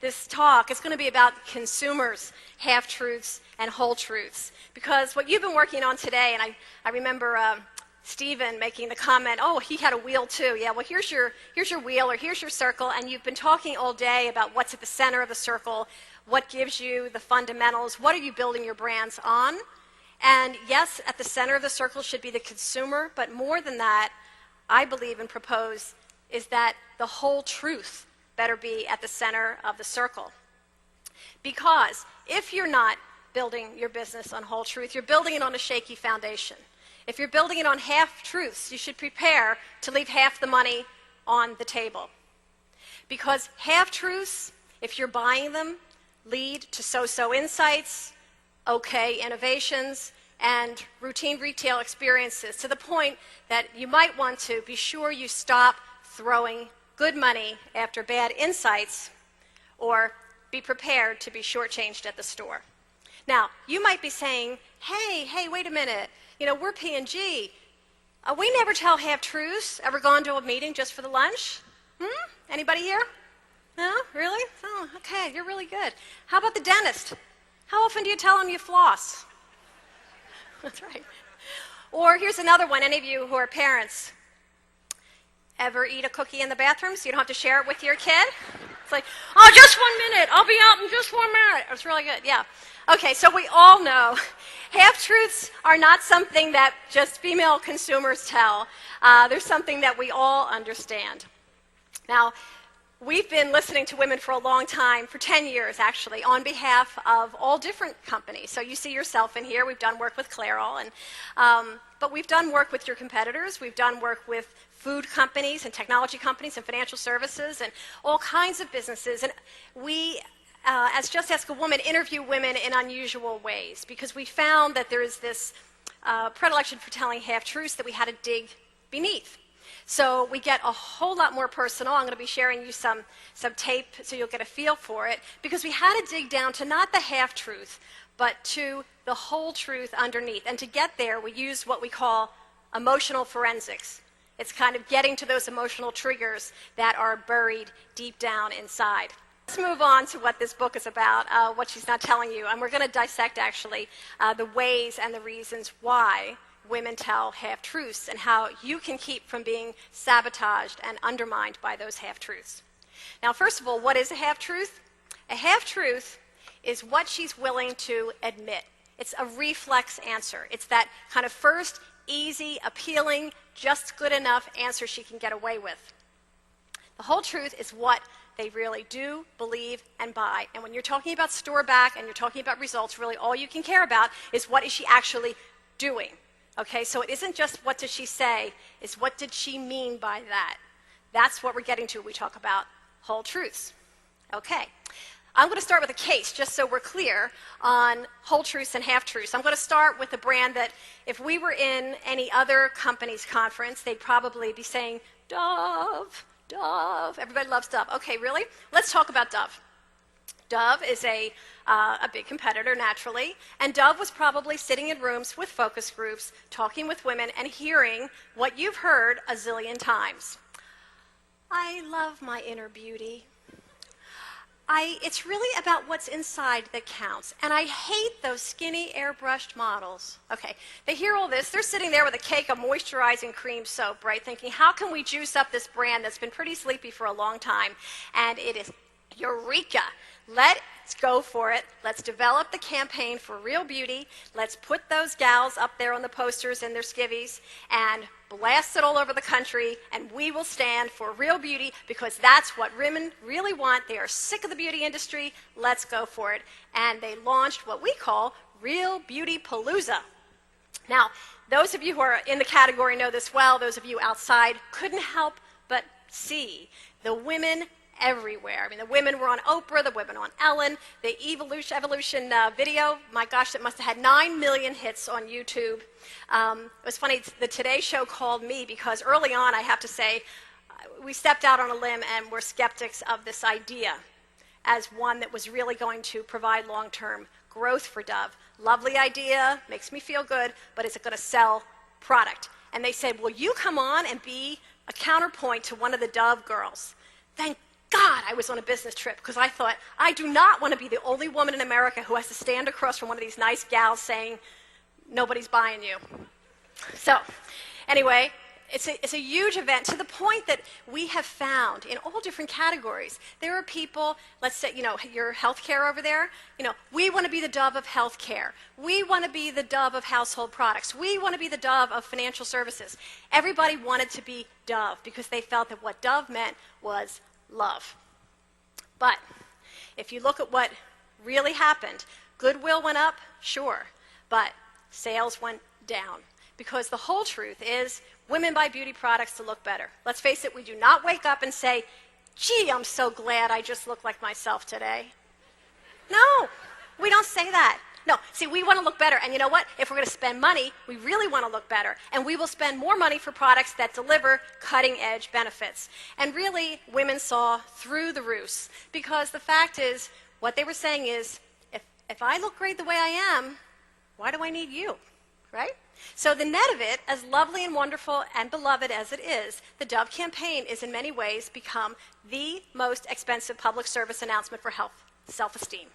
this talk is going to be about consumers, half-truths and whole truths. Because what you've been working on today, and I remember Stephen making the comment, oh, he had a wheel too. Yeah, well, here's your wheel or here's your circle, and you've been talking all day about what's at the center of the circle, what gives you the fundamentals, what are you building your brands on? And yes, at the center of the circle should be the consumer, but more than that, I believe and propose is that the whole truth better be at the center of the circle. Because if you're not building your business on whole truth, you're building it on a shaky foundation. If you're building it on half-truths, you should prepare to leave half the money on the table. Because half-truths, if you're buying them, lead to so-so insights, okay innovations, and routine retail experiences, to the point that you might want to be sure you stop throwing good money after bad insights, or be prepared to be shortchanged at the store. Now, you might be saying, hey, wait a minute. You know, we're P&G. We never tell half-truths. Ever gone to a meeting just for the lunch? Anybody here? No? Really? Oh, okay, you're really good. How about the dentist? How often do you tell them you floss? That's right. Or here's another one. Any of you who are parents, ever eat a cookie in the bathroom so you don't have to share it with your kid? It's like, oh, just 1 minute. I'll be out in just 1 minute. It's really good. Yeah. Okay, so we all know half-truths are not something that just female consumers tell. They're something that we all understand. Now, we've been listening to women for a long time, for 10 years actually, on behalf of all different companies. So you see yourself in here. We've done work with Clairol, but we've done work with your competitors. We've done work with food companies and technology companies and financial services and all kinds of businesses. And we, as Just Ask a Woman, interview women in unusual ways because we found that there is this predilection for telling half-truths that we had to dig beneath. So we get a whole lot more personal. I'm going to be sharing you some tape so you'll get a feel for it, because we had to dig down to not the half-truth, but to the whole truth underneath. And to get there, we use what we call emotional forensics. It's kind of getting to those emotional triggers that are buried deep down inside. Let's move on to what this book is about, what she's not telling you. And we're going to dissect, actually, the ways and the reasons why women tell half-truths and how you can keep from being sabotaged and undermined by those half-truths. Now, first of all, what is a half-truth? A half-truth is what she's willing to admit. It's a reflex answer. It's that kind of first, easy, appealing, just good enough answer she can get away with. The whole truth is what they really do, believe, and buy. And when you're talking about store back and you're talking about results, really all you can care about is what is she actually doing. Okay, so it isn't just what does she say, it's what did she mean by that. That's what we're getting to when we talk about whole truths. Okay, I'm going to start with a case just so we're clear on whole truths and half-truths. I'm going to start with a brand that if we were in any other company's conference, they'd probably be saying, Dove, Dove. Everybody loves Dove. Okay, really? Let's talk about Dove. Dove is a big competitor, naturally, and Dove was probably sitting in rooms with focus groups, talking with women, and hearing what you've heard a zillion times. I love my inner beauty. It's really about what's inside that counts, and I hate those skinny, airbrushed models. Okay, they hear all this. They're sitting there with a cake of moisturizing cream soap, right, thinking, how can we juice up this brand that's been pretty sleepy for a long time? And it is eureka. Let's go for it. Let's develop the campaign for real beauty. Let's put those gals up there on the posters in their skivvies and blast it all over the country, and we will stand for real beauty because that's what women really want. They are sick of the beauty industry. Let's go for it. And they launched what we call Real Beauty Palooza. Now, those of you who are in the category know this well. Those of you outside couldn't help but see the women everywhere. I mean, the women were on Oprah, the women on Ellen, the Evolution video. My gosh, it must have had 9 million hits on YouTube. It was funny, the Today Show called me because early on, I have to say, we stepped out on a limb and were skeptics of this idea as one that was really going to provide long-term growth for Dove. Lovely idea, makes me feel good, but is it going to sell product? And they said, will you come on and be a counterpoint to one of the Dove girls? Thank God, I was on a business trip because I thought, I do not want to be the only woman in America who has to stand across from one of these nice gals saying, nobody's buying you. So, anyway, it's a huge event to the point that we have found in all different categories. There are people, let's say, your healthcare over there, we want to be the Dove of healthcare. We want to be the Dove of household products. We want to be the Dove of financial services. Everybody wanted to be Dove because they felt that what Dove meant was love. But if you look at what really happened, goodwill went up, sure, but sales went down. Because the whole truth is women buy beauty products to look better. Let's face it, we do not wake up and say, gee, I'm so glad I just look like myself today. No, we don't say that. No, see, we want to look better. And you know what? If we're going to spend money, we really want to look better. And we will spend more money for products that deliver cutting-edge benefits. And really, women saw through the ruse. Because the fact is, what they were saying is, if I look great the way I am, why do I need you? Right? So the net of it, as lovely and wonderful and beloved as it is, the Dove campaign is in many ways become the most expensive public service announcement for health, self-esteem.